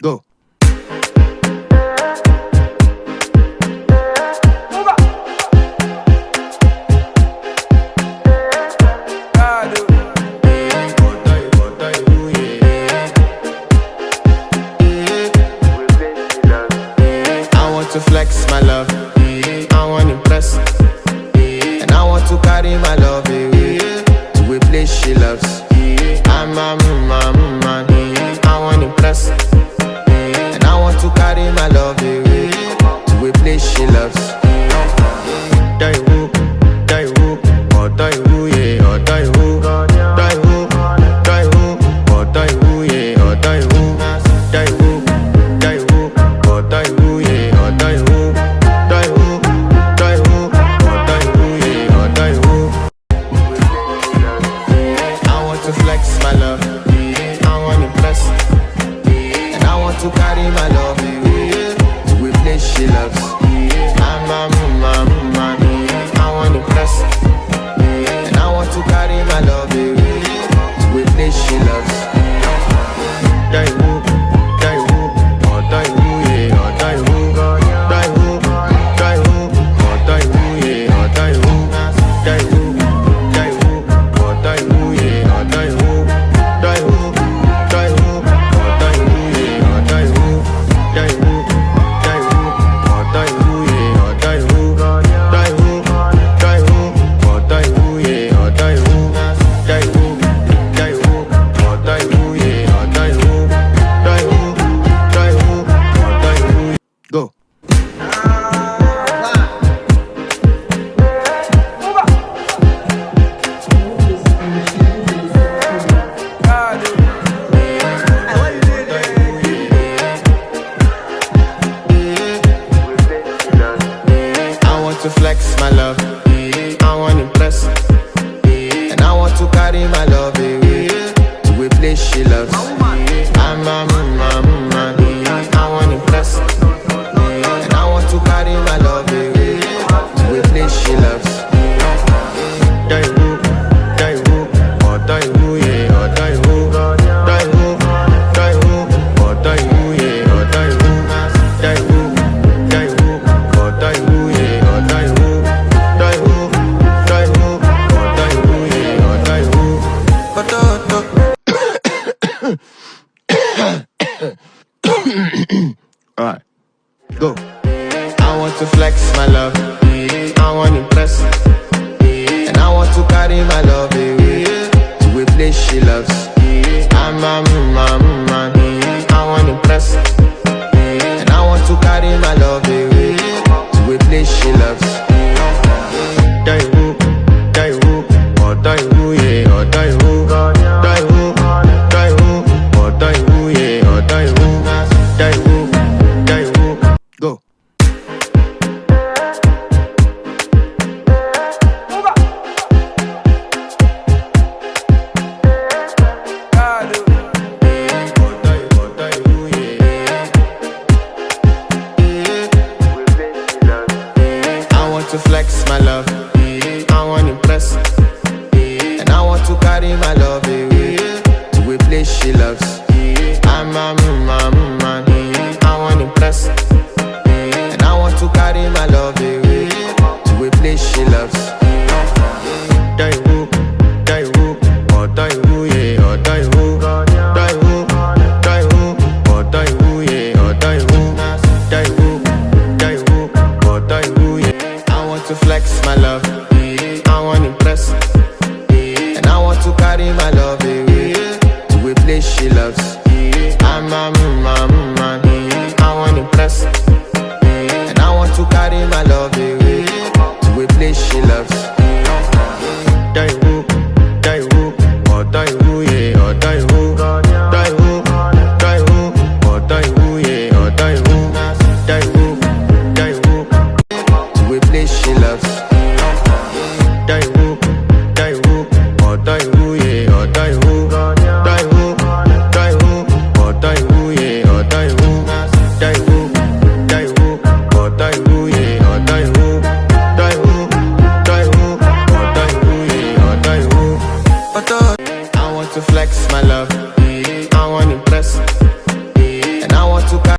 Go. To flex my love, I want impress, and I want to carry my love away to a place she loves. I'm a man, I want impress, and I want to carry my love away to a place she loves. Die who, or die who, yeah, or die who, die who, or die who, yeah, or die who, die who, or die who, yeah. To flex my love, I want impress, and I want to carry my love away to a place she loves. I'm a man, I want impress, and I want to carry my love away to a place she loves. Die who, or die who, yeah, or die who, die who, or die who, yeah, or die who, die who, or die who, yeah, or die who. Go. To flex my love, I want impress, and I want to carry my love away to a place she loves. I'm a man, I want impress, and I want to carry my love away to a place she loves. Die who, or die who, yeah, or die who, die who, or die who, yeah, or die who, die who, or die who, yeah. Alright. Go. I want to flex my love, I want impress, and I want to carry my love away to a place she loves. I'm a man, I want impress, and I want to carry my love away to a place she loves. Die who, or die who, yeah, or die who, die who, or die who, yeah, or die who, die who. Go. want to carry